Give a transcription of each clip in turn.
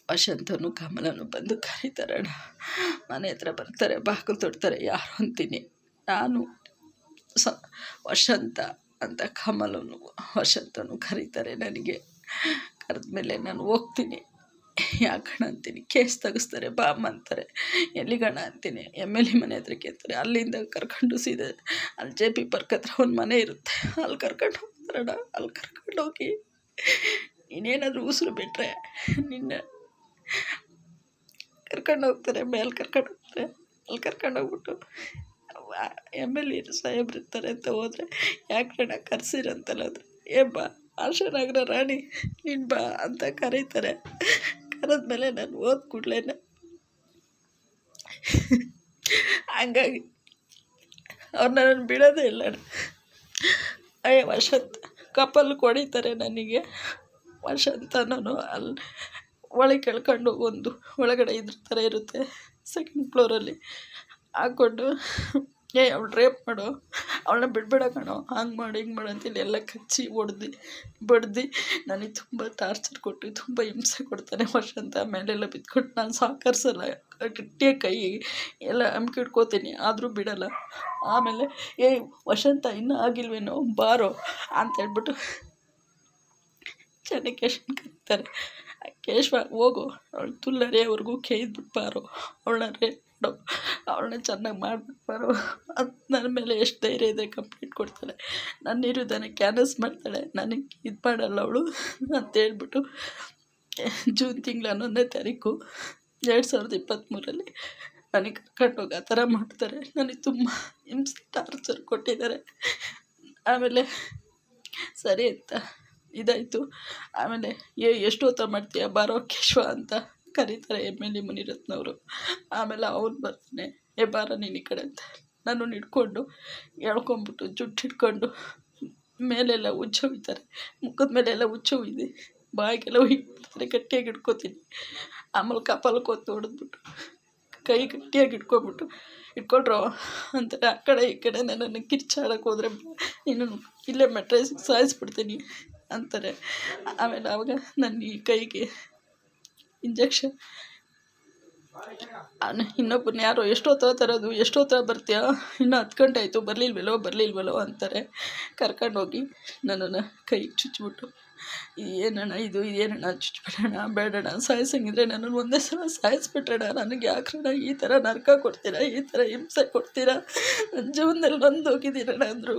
ವಸಂತನು ಕಮಲನು ಬಂದು ಕರೀತಾರಣ್ಣ. ಮನೆ ಹತ್ರ ಬರ್ತಾರೆ, ಬಾಗಿಲು ತೊಡ್ತಾರೆ. ಯಾರು ಅಂತೀನಿ. ನಾನು ವಸಂತ ಅಂತ ಕಮಲನು ವಸಂತನು ಕರೀತಾರೆ. ನನಗೆ ಕರೆದ್ಮೇಲೆ ನಾನು ಹೋಗ್ತೀನಿ. ಯಾಕಣ ಅಂತೀನಿ. ಕೇಸ್ ತೆಗಿಸ್ತಾರೆ, ಬಾ ಅಮ್ಮ ಅಂತಾರೆ. ಎಲ್ಲಿಗಣ ಅಂತೀನಿ. MLA ಮನೆ ಹತ್ರ ಕೇಳ್ತಾರೆ. ಅಲ್ಲಿಂದ ಕರ್ಕೊಂಡು ಸೀದಾ ಅಲ್ಲಿ JP ಪಾರ್ಕ್ ಹತ್ರ ಒಂದು ಮನೆ ಇರುತ್ತೆ, ಅಲ್ಲಿ ಕರ್ಕೊಂಡು ಹೋಗ್ತಾರಣ್ಣ. ಅಲ್ಲಿ ಕರ್ಕೊಂಡೋಗಿ ಇನ್ನೇನಾದರೂ ಉಸಿರು ಬಿಟ್ಟರೆ ನಿನ್ನ ಕರ್ಕೊಂಡು ಹೋಗ್ತಾರೆ, ಮೇಲೆ ಕರ್ಕೊಂಡು ಹೋಗ್ತಾರೆ. ಅಲ್ಲಿ ಕರ್ಕೊಂಡೋಗ್ಬಿಟ್ಟು MLA ಸಾಹೇಬ್ರು ಇರ್ತಾರೆ ಅಂತ ಹೋದರೆ, ಯಾಕಣ್ಣ ಕರ್ಸಿರಂತಲ್ಲ ಅಂದ್ರೆ, ಬಾ ಆಶಾನಗರ ರಾಣಿ ನೀನು ಬಾ ಅಂತ ಕರೀತಾರೆ. ಕರೆದ್ಮೇಲೆ ನಾನು ಹೋದ ಕೂಡಲೇ ಹಂಗಾಗಿ ಅವ್ರನ್ನ ನಾನು ಬಿಡೋದೇ ಇಲ್ಲ. ವಸಂತ ಕಪಲ್ ಹೊಡಿತಾರೆ ನನಗೆ. ವಸಂತನೂ ಅಲ್ಲಿ ಒಳಗೆ ಕೆಳ್ಕೊಂಡು ಒಂದು ಒಳಗಡೆ ಇದ್ರ ಥರ ಇರುತ್ತೆ, 2nd ಫ್ಲೋರಲ್ಲಿ ಹಾಕ್ಕೊಂಡು ಅವಳು ರೇಪ್ ಮಾಡೋ, ಅವಳನ್ನ ಬಿಡಬೇಡ ಕಣೋ, ಹಂಗೆ ಮಾಡಿ ಹಿಂಗೆ ಮಾಡು ಅಂತೇಳಿ ಎಲ್ಲ ಕಚ್ಚಿ ಬಡ್ದು ನನಗೆ ತುಂಬ ಟಾರ್ಚರ್ ಕೊಟ್ಟು ತುಂಬ ಹಿಂಸೆ ಕೊಡ್ತಾನೆ ವಸಂತ. ಮೇಲೆಲ್ಲ ಬಿದ್ಕೊಂಡು ನಾನು ಸಹಕರಿಸಲ್ಲ, ಗಟ್ಟಿಯಾಗಿ ಕೈ ಎಲ್ಲ ಹಮ್ಕಿ ಹಿಡ್ಕೋತೀನಿ, ಆದರೂ ಬಿಡಲ್ಲ. ಆಮೇಲೆ ವಸಂತ ಇನ್ನೂ ಆಗಿಲ್ವೇನೋ ಬಾರೋ ಅಂತ ಹೇಳ್ಬಿಟ್ಟು ಚೆನ್ನಕೇಶನ್ ಕರೀತಾರೆ. ಕೇಶವ ಹೋಗು, ಅವಳು ತುಲ್ಲರೆಯವ್ರಿಗೂ ಕೇಳಿದ್ಬಿಟ್ಟು ಬಾರೋ, ಅವಳನ್ನ ರೇಪ್ ಮಾಡು, ಅವಳನ್ನ ಚೆನ್ನಾಗಿ ಮಾಡಿಬಿಟ್ಟು ಬಾರೋ ಅಂತ ನನ್ನ ಮೇಲೆ ಎಷ್ಟು ಧೈರ್ಯ ಇದೆ ಕಂಪ್ಲೇಂಟ್ ಕೊಡ್ತಾಳೆ. ನನ್ನ ವಿರುದ್ಧನೇ ಕ್ಯಾನ್ವಸ್ ಮಾಡ್ತಾಳೆ. ನನಗೆ ಇದು ಮಾಡಲ್ಲ ಅವಳು ಅಂತೇಳ್ಬಿಟ್ಟು ಜೂನ್ ತಿಂಗಳ 11ನೇ ತಾರೀಕು 2023 ನನಗೆ ಕರ್ಕೊಂಡೋಗಿ ಆ ಥರ ಮಾಡ್ತಾರೆ. ನನಗೆ ತುಂಬ ಹಿಂಸೆ ಟಾರ್ಚರ್ ಕೊಟ್ಟಿದ್ದಾರೆ. ಆಮೇಲೆ ಸರಿ ಅಂತ ಇದಾಯಿತು. ಆಮೇಲೆ ಎಷ್ಟು ಹೊತ್ತ ಮಾಡ್ತೀಯ ಬಾರೋ ಕೇಶವ ಅಂತ ಕರೀತಾರೆ MLA ಮುನಿರತ್ನವರು. ಆಮೇಲೆ ಅವನು ಬರ್ತಾನೆ, ಬಾರ ನೀನು ಈ ಕಡೆ ಅಂತ ನಾನು ಹಿಡ್ಕೊಂಡು ಎಳ್ಕೊಂಬಿಟ್ಟು ಜುಟ್ಟು ಹಿಡ್ಕೊಂಡು ಮೇಲೆಲ್ಲ ಉಜ್ಜು ಹೊಯ್ತಾರೆ, ಮುಖದ ಮೇಲೆಲ್ಲ ಉಜ್ಜು ಹೊಯ್ದು ಬಾಯಿಗೆಲ್ಲ ಹೊಯ್ಬಿಡ್ತಾರೆ. ಗಟ್ಟಿಯಾಗಿ ಹಿಡ್ಕೊತೀನಿ. ಆಮೇಲೆ ಕಪಾಲಕ್ಕೆ ಹೊತ್ತು ಹೊಡೆದ್ಬಿಟ್ಟು ಕೈ ಗಟ್ಟಿಯಾಗಿ ಇಟ್ಕೊಂಡ್ರು ಅಂತಾರೆ. ಆ ಕಡೆ ಈ ಕಡೆ ನನ್ನನ್ನು ಕಿರ್ಚಾಡಕ್ಕೆ ಹೋದರೆ ನೀನು ಇಲ್ಲೇ ಮೆಟ್ರೈಸಿಗೆ ಸಾಯಿಸ್ಬಿಡ್ತೀನಿ ಅಂತಾರೆ. ಆಮೇಲೆ ಆವಾಗ ನನ್ನ ಈ ಕೈಗೆ ಇಂಜೆಕ್ಷನ್, ಇನ್ನೊಬ್ಬನ ಯಾರೋ ಎಷ್ಟೊತ್ತ ತರೋದು, ಎಷ್ಟೊತ್ತ ಬರ್ತೀಯ, ಇನ್ನೂ 10 ಗಂಟೆ ಆಯಿತು, ಬರಲಿಲ್ವಲ್ಲೋ ಅಂತಾರೆ. ಕರ್ಕೊಂಡೋಗಿ ನನ್ನನ್ನು ಕೈಗೆ ಚುಚ್ಚಿಬಿಟ್ಟು, ಏನಣ್ಣ ಇದು, ಏನಣ್ಣ ಚುಚ್ಚಿಬಿಡೋಣ, ಬೇಡಣ್ಣ, ಸಾಯಿಸಂಗಿದ್ರೆ ನನ್ನನ್ನು ಒಂದೇ ಸಲ ಸಾಯಿಸ್ಬಿಟ್ರಣ್ಣ, ನನಗೆ ಯಾಕ್ರಣ್ಣ ಈ ಥರ ನರಕ ಕೊಡ್ತೀರಾ, ಈ ಥರ ಹಿಂಸೆ ಕೊಡ್ತೀರಾ, ನನ್ನ ಜೀವನದಲ್ಲಿ ನೊಂದೋಗಿದ್ದೀರಣ್ಣ ಅಂದರು.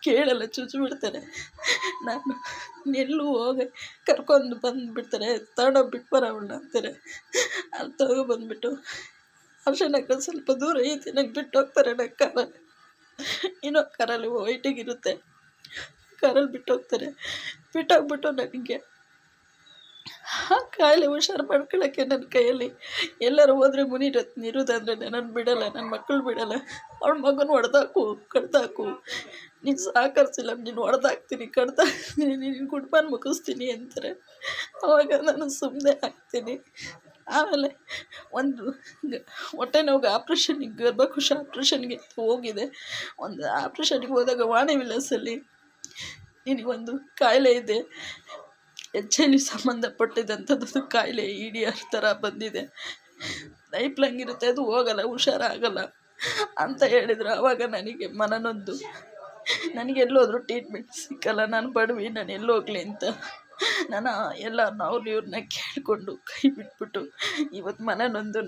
ಕೇಳಲ್ಲ, ಚುಚ್ಚಿಬಿಡ್ತಾರೆ. ನಾನು ಎಲ್ಲೂ ಹೋಗಿ ಕರ್ಕೊಂಡು ಬಂದುಬಿಡ್ತಾರೆ. ತಗೊಂಡೋಗಿ ಬಿಟ್ಟು ಬರೋ ಅವಳನ್ನ ಅಂತಾರೆ. ಅಲ್ಲಿ ತಗೊಬಂದ್ಬಿಟ್ಟು ಆಶಾನಗರ ಸ್ವಲ್ಪ ದೂರ ಐತಿ, ನಂಗೆ ಬಿಟ್ಟು ಹೋಗ್ತಾರೆ. ನಂಗೆ ಕಾರಲ್ಲಿ ಇನ್ನೊಂದು ಕಾರಲ್ಲಿ ವೈಟಿಗಿರುತ್ತೆ, ಕಾರಲ್ಲಿ ಬಿಟ್ಟೋಗ್ತಾರೆ. ಬಿಟ್ಟೋಗ್ಬಿಟ್ಟು ನನಗೆ ಆ ಕಾಯಿಲೆ ಹುಷಾರು ಮಾಡ್ಕೊಳ್ಳೋಕ್ಕೆ ನನ್ನ ಕೈಯಲ್ಲಿ ಎಲ್ಲರೂ ಹೋದರೆ ಮುನಿರತ್ನ ಇರೋದಂದ್ರೆ ನನ್ನನ್ನು ಬಿಡಲ್ಲ, ನನ್ನ ಮಕ್ಕಳು ಬಿಡಲ್ಲ. ಅವಳ ಮಗನ ಹೊಡೆದಾಕು ಕಡ್ದಾಕು, ನೀನು ಸಹಕರಿಸಿಲ್ಲ, ನೀನು ಹೊಡೆದಾಕ್ತೀನಿ, ಕಡ್ದಾಕ್ತೀನಿ, ನೀನು ಕುಡ್ಬಾನ್ ಮುಗಿಸ್ತೀನಿ ಅಂತಾರೆ. ಆವಾಗ ನಾನು ಸುಮ್ಮನೆ ಆಗ್ತೀನಿ. ಆಮೇಲೆ ಒಂದು ಹೊಟ್ಟೆ ನೋವಿಗೆ ಆಪ್ರೇಷನ್ನಿಗೆ, ಗರ್ಭಕೋಶ ಆಪ್ರೇಷನ್ಗೆ ಹೋಗಿದೆ. ಒಂದು ಆಪ್ರೇಷನ್ಗೆ ಹೋದಾಗ ವಾಣಿ ವಿಲಾಸಲ್ಲಿ ನಿನಗೊಂದು ಕಾಯಿಲೆ ಇದೆ, HIV ಸಂಬಂಧಪಟ್ಟಿದ್ದಂಥದ್ದು ಕಾಯಿಲೆ, EDR ಥರ ಬಂದಿದೆ, ಲೈಫ್ ಲಾಂಗ್ ಇರುತ್ತೆ, ಅದು ಹೋಗಲ್ಲ, ಹುಷಾರಾಗಲ್ಲ ಅಂತ ಹೇಳಿದ್ರು. ಆವಾಗ ನನಗೆ ಮನನೊಂದು, ನನಗೆಲ್ಲೋದ್ರೂ ಟ್ರೀಟ್ಮೆಂಟ್ ಸಿಕ್ಕಲ್ಲ, ನಾನು ಬಡವಿ, ನಾನು ಎಲ್ಲೋಗಲಿ ಅಂತ ನಾನು ಎಲ್ಲರನ್ನ ಅವ್ರನ್ನ ಇವ್ರನ್ನ ಕೇಳಿಕೊಂಡು ಕೈ ಬಿಟ್ಬಿಟ್ಟು ಇವತ್ತು ಮನನೊಂದು